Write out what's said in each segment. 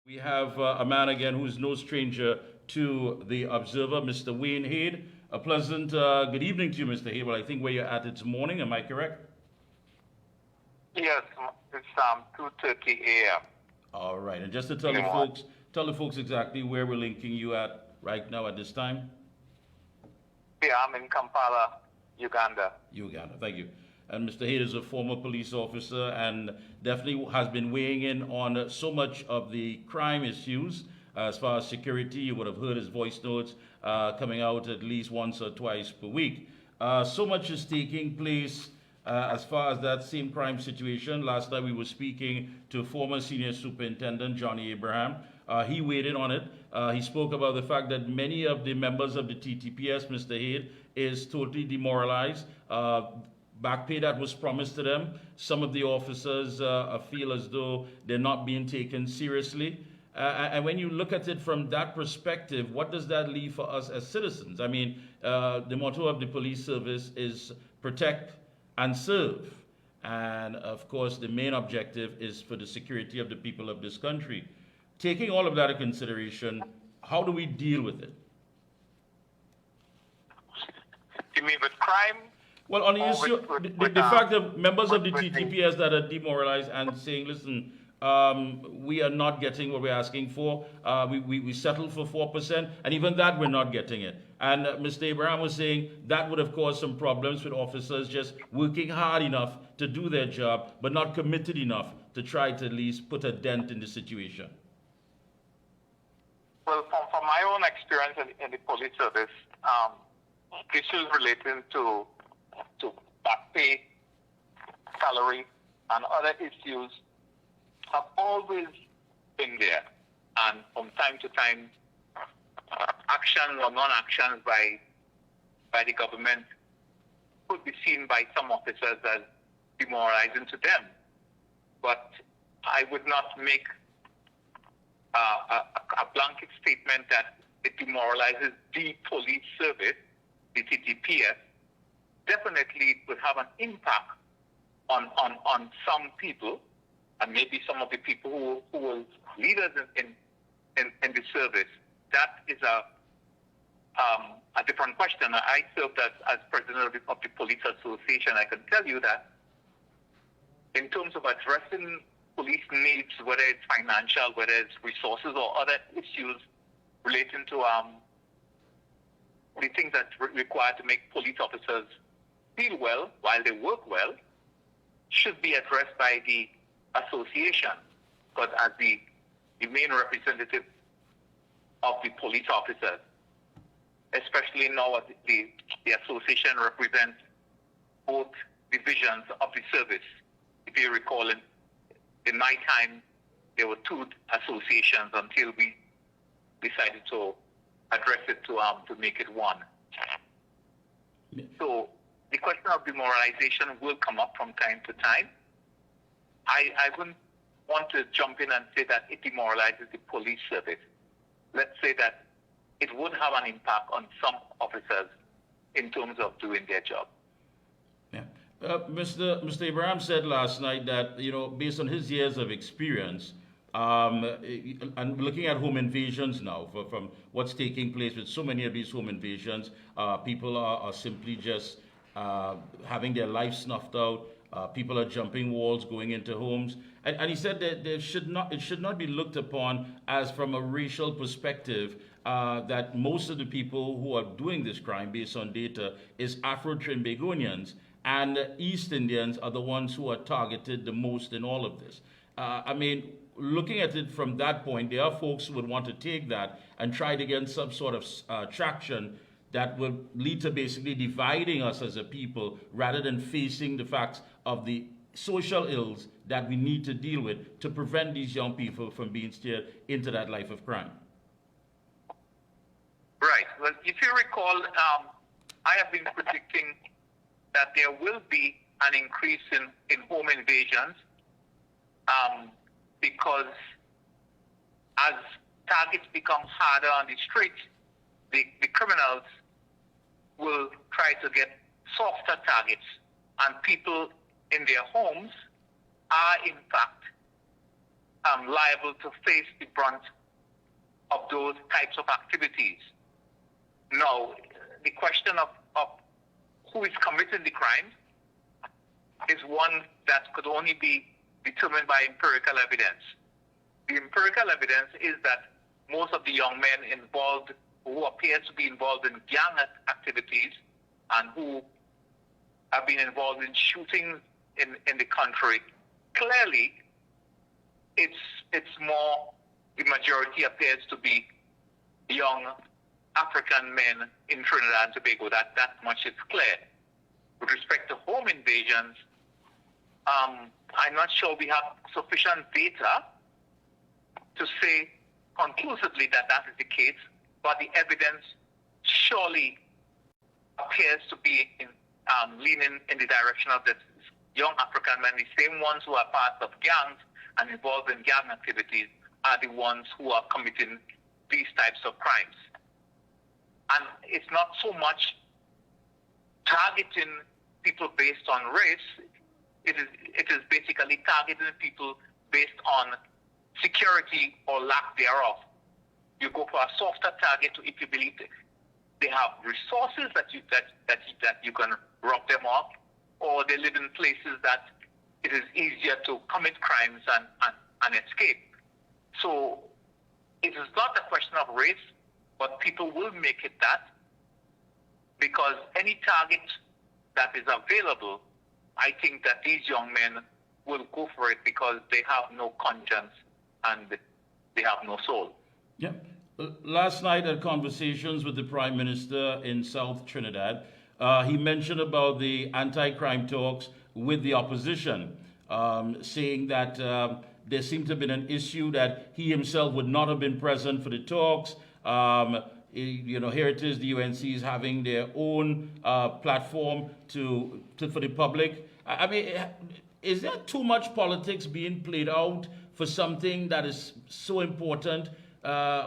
We have a man again who's no stranger to the Observer, Mr. Wayne Hayde. A pleasant good evening to you, Mr. Hayde. Well, I think where you're at it's morning, am I correct? Yes, it's 2:30 a.m. All right, and just to in the morning. tell the folks exactly where we're linking you at right now at this time. Yeah, I'm in Kampala, Uganda. Uganda, thank you. And Mr. Hayde is a former police officer and definitely has been weighing in on so much of the crime issues. As far as security, you would have heard his voice notes coming out at least once or twice per week. So much is taking place as far as that same crime situation. Last night we were speaking to former senior superintendent Johnny Abraham. He weighed in on it. He spoke about the fact that many of the members of the TTPS, Mr. Hayde, is totally demoralized. Back pay that was promised to them. Some of the officers feel as though they're not being taken seriously. And when you look at it from that perspective, what does that leave for us as citizens? I mean, the motto of the police service is protect and serve. And of course, the main objective is for the security of the people of this country. Taking all of that into consideration, how do we deal with it? You mean with crime? Well, on the Or issue, the fact that members of the with the- TTPS that are demoralized and saying, listen, we are not getting what we're asking for. We settled for 4%, and even that we're not getting it. And Mr. Abraham was saying that would have caused some problems with officers just working hard enough to do their job, but not committed enough to try to at least put a dent in the situation. Well, from my own experience in the police service, issues relating to back pay, salary, and other issues have always been there. And from time to time, actions or non-actions by the government could be seen by some officers as demoralizing to them. But I would not make a blanket statement that it demoralizes the police service, the TTPS. Definitely it would have an impact on some people, and maybe some of the people who were leaders in the service. That is a different question. I served as president of the Police Association. I can tell you that in terms of addressing police needs, whether it's financial, whether it's resources or other issues relating to the things that required to make police officers feel well while they work well, should be addressed by the association. Because as the main representative of the police officers, especially now the association represents both divisions of the service. If you recall, in my time, there were two associations until we decided to address it to make it one. Yeah. So the question of demoralization will come up from time to time. I wouldn't want to jump in and say that it demoralizes the police service. Let's say that it would have an impact on some officers in terms of doing their job. Yeah. Mr. Abraham said last night that, based on his years of experience, and looking at home invasions now, from what's taking place with so many of these home invasions, people are simply just having their life snuffed out. People are jumping walls, going into homes. And he said that it should not be looked upon as from a racial perspective, that most of the people who are doing this crime, based on data, is Afro-Trinbagonians, and East Indians are the ones who are targeted the most in all of this. Looking at it from that point, there are folks who would want to take that and try to get some sort of traction that will lead to basically dividing us as a people rather than facing the facts of the social ills that we need to deal with to prevent these young people from being steered into that life of crime. Right. Well, if you recall, I have been predicting that there will be an increase in home invasions because as targets become harder on the streets, the criminals will try to get softer targets, and people in their homes are in fact liable to face the brunt of those types of activities. Now, the question of who is committing the crime is one that could only be determined by empirical evidence. The empirical evidence is that most of the young men involved, who appear to be involved in gang activities and who have been involved in shootings in the country, clearly it's more, the majority appears to be young African men in Trinidad and Tobago. That much is clear. With respect to home invasions, I'm not sure we have sufficient data to say conclusively that is the case, but the evidence surely appears to be leaning in the direction of this young African men. The same ones who are part of gangs and involved in gang activities are the ones who are committing these types of crimes. And it's not so much targeting people based on race. It is basically targeting people based on security or lack thereof. You go for a softer target if you believe they have resources that you can rob them off, or they live in places that it is easier to commit crimes and escape. So it is not a question of race, but people will make it that, because any target that is available, I think that these young men will go for it because they have no conscience and they have no soul. Yeah. Last night at conversations with the Prime Minister in South Trinidad, he mentioned about the anti-crime talks with the opposition, saying that there seemed to have been an issue that he himself would not have been present for the talks. Here it is, the UNC is having their own platform for the public. I mean, is there too much politics being played out for something that is so important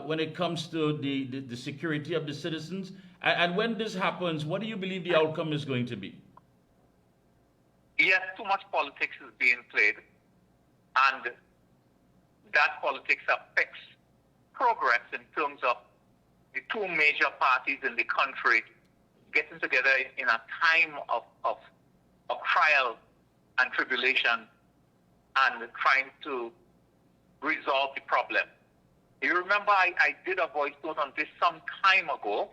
when it comes to the security of the citizens? And when this happens, what do you believe the outcome is going to be? Yes, too much politics is being played, and that politics affects progress in terms of the two major parties in the country getting together in a time of trial and tribulation and trying to resolve the problem. You remember I did a voice note on this some time ago,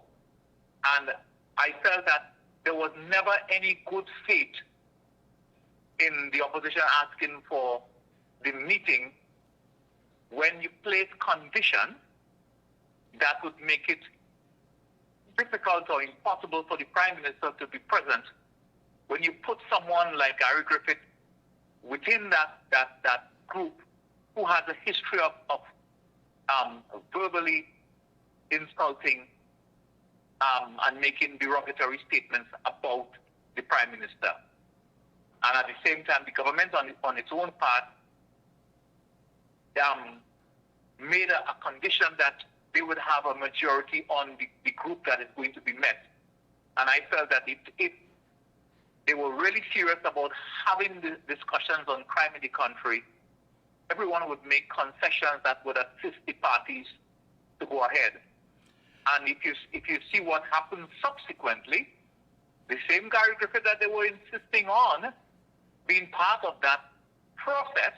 and I felt that there was never any good faith in the opposition asking for the meeting when you place condition that would make it difficult or impossible for the Prime Minister to be present. When you put someone like Gary Griffith within that group who has a history of verbally insulting and making derogatory statements about the Prime Minister. And at the same time, the government on its own part made a condition that they would have a majority on the group that is going to be met. And I felt that if they were really serious about having the discussions on crime in the country, everyone would make concessions that would assist the parties to go ahead. And if you see what happened subsequently, the same Gary Griffith that they were insisting on being part of that process,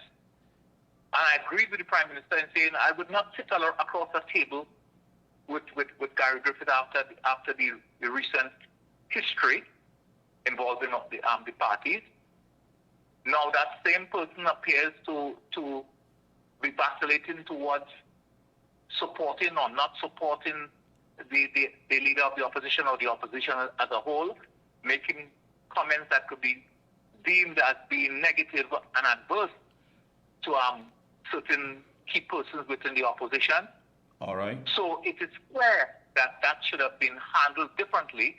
and I agreed with the Prime Minister in saying I would not sit across the table with Gary Griffith after the recent history involving of the parties. Now that same person appears to be vacillating towards supporting or not supporting the leader of the opposition or the opposition as a whole, making comments that could be deemed as being negative and adverse to certain key persons within the opposition. All right. So it is clear that should have been handled differently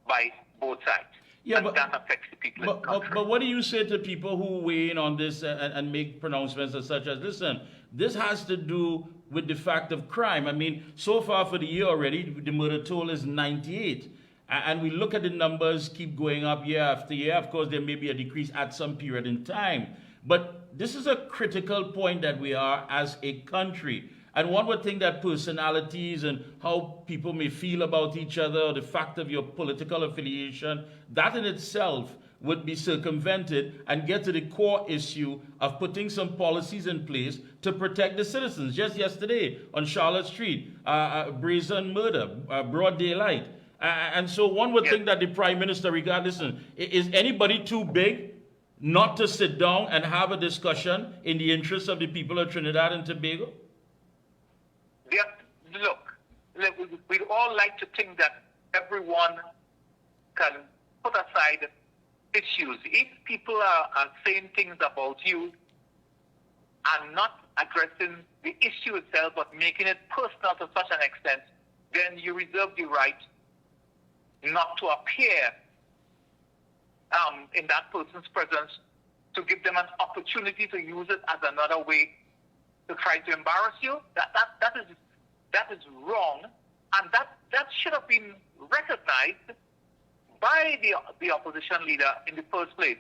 by both sides. Yeah, and that affects the people in the country. But what do you say to people who weigh in on this and make pronouncements such as, listen, this has to do with the fact of crime. I mean, so far for the year already, the murder toll is 98. And we look at the numbers keep going up year after year. Of course, there may be a decrease at some period in time. But this is a critical point that we are as a country. And one would think that personalities and how people may feel about each other, or the fact of your political affiliation, that in itself would be circumvented and get to the core issue of putting some policies in place to protect the citizens. Just yesterday on Charlotte Street, brazen murder, broad daylight. And so one would think that the Prime Minister, regardless, is anybody too big not to sit down and have a discussion in the interest of the people of Trinidad and Tobago? Yeah, look, we'd all like to think that everyone can put aside issues. If people are saying things about you and not addressing the issue itself, but making it personal to such an extent, then you reserve the right not to appear in that person's presence, to give them an opportunity to use it as another way to try to embarrass you. That is wrong, and that should have been recognized by the opposition leader in the first place.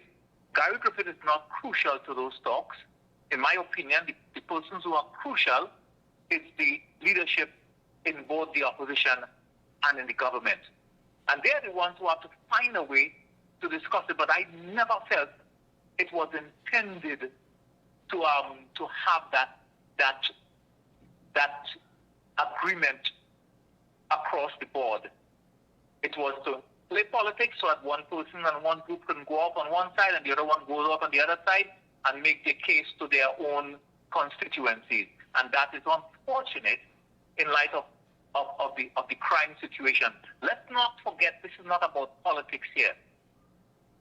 Gary Griffith is not crucial to those talks. In my opinion, the persons who are crucial is the leadership in both the opposition and in the government. And they're the ones who have to find a way to discuss it. But I never felt it was intended to have that agreement across the board. It was to play politics so that one person and one group can go up on one side and the other one goes up on the other side and make their case to their own constituencies. And that is unfortunate in light of the crime situation. Let's not forget, this is not about politics here.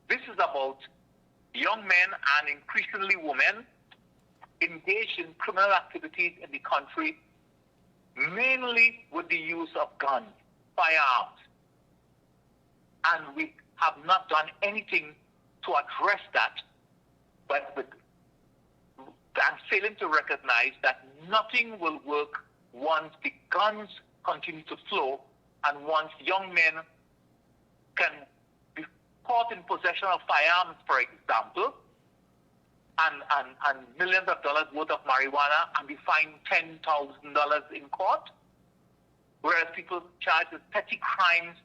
This is about young men and increasingly women engaged in criminal activities in the country, mainly with the use of guns, firearms. And we have not done anything to address that, but I'm failing to recognize that nothing will work once the guns continue to flow and once young men can be caught in possession of firearms, for example, and millions of dollars worth of marijuana and be fined $10,000 in court, whereas people charged with petty crimes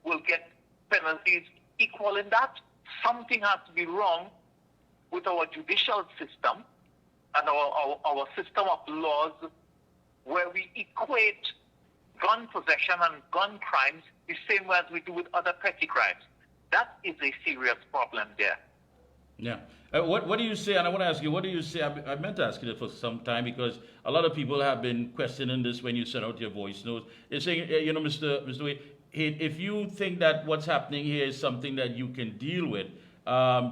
will get penalties equal in that. Something has to be wrong with our judicial system and our system of laws, where we equate gun possession and gun crimes the same way as we do with other petty crimes. That is a serious problem there. Yeah. What do you say, and I want to ask you, what do you say, I meant to ask you that for some time, because a lot of people have been questioning this when you send out your voice notes. They're saying, Mr. Wayne, if you think that what's happening here is something that you can deal with,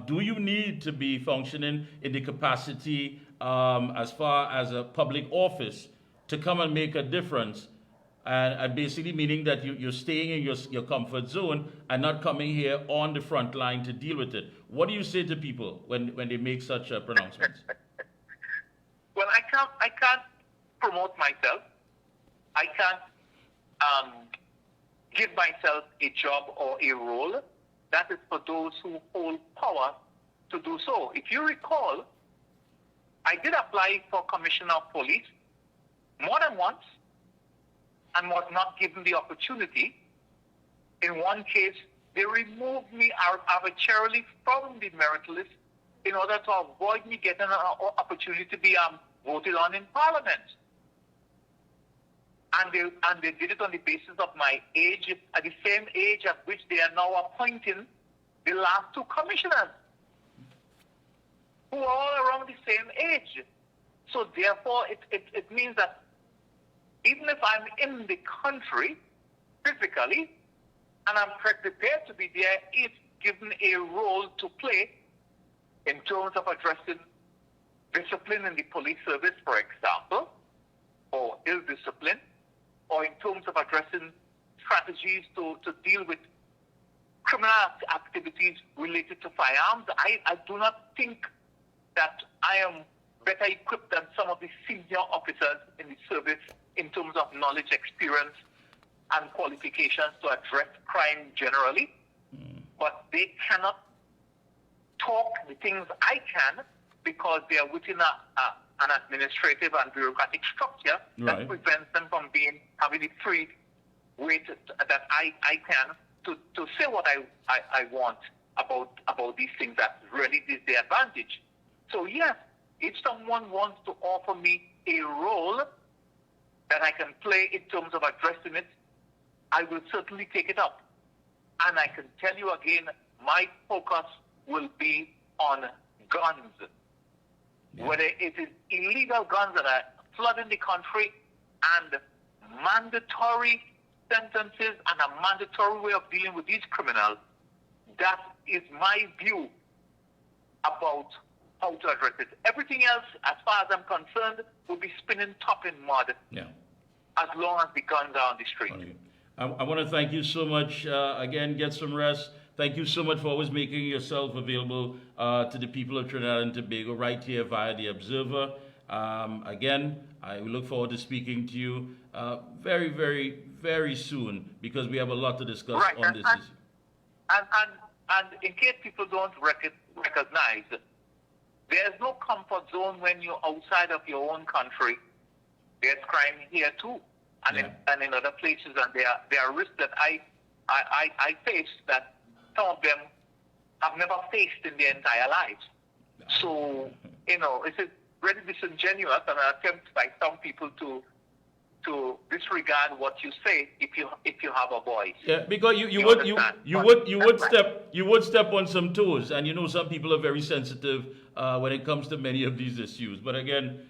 do you need to be functioning in the capacity as far as a public office to come and make a difference? And basically meaning that you're staying in your comfort zone and not coming here on the front line to deal with it. What do you say to people when they make such pronouncements? Well, I can't promote myself. I can't give myself a job or a role. That is for those who hold power to do so. If you recall, I did apply for Commissioner of Police more than once and was not given the opportunity. In one case, they removed me arbitrarily from the merit list in order to avoid me getting an opportunity to be voted on in Parliament. And they did it on the basis of my age, at the same age at which they are now appointing the last two commissioners, who are all around the same age. So therefore, it means that even if I'm in the country physically, and I'm prepared to be there if given a role to play in terms of addressing discipline in the police service, for example, or ill discipline, or in terms of addressing strategies to deal with criminal activities related to firearms. I do not think that I am better equipped than some of the senior officers in the service in terms of knowledge, experience, and qualifications to address crime generally. But they cannot talk the things I can because they are within an administrative and bureaucratic structure Right. that prevents them from having the free way that I can to say what I want about these things that really is the advantage. So yes, if someone wants to offer me a role that I can play in terms of addressing it, I will certainly take it up. And I can tell you again, my focus will be on guns. Yeah. Whether it is illegal guns that are flooding the country and mandatory sentences and a mandatory way of dealing with these criminals, that is my view about how to address it. Everything else, as far as I'm concerned, will be spinning top in mud. Yeah. As long as the guns are on the street. Okay. I want to thank you so much. Again, get some rest. Thank you so much for always making yourself available to the people of Trinidad and Tobago right here via the Observer. Again, I look forward to speaking to you very, very, very soon because we have a lot to discuss on this issue. And in case people don't recognize, there's no comfort zone when you're outside of your own country. There's crime here too, and in other places, and there are risks that I face that some of them have never faced in their entire lives. So it's really disingenuous and an attempt by some people to disregard what you say if you have a voice. Yeah, because you would step on some toes, and some people are very sensitive when it comes to many of these issues. But again,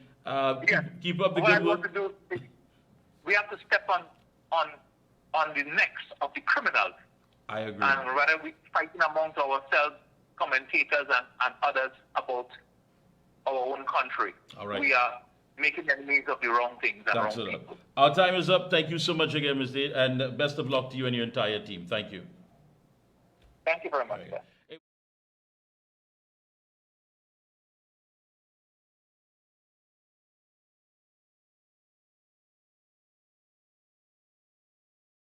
keep up the good work. What I want to do is we have to step on the necks of the criminals. I agree. And rather we fighting amongst ourselves, commentators and others about our own country. All right. We are making enemies of the wrong things and Thanks wrong a lot. people. Our time is up. Thank you so much again, Mr. Hayde, and best of luck to you and your entire team. Thank you. Thank you very much, All right. sir.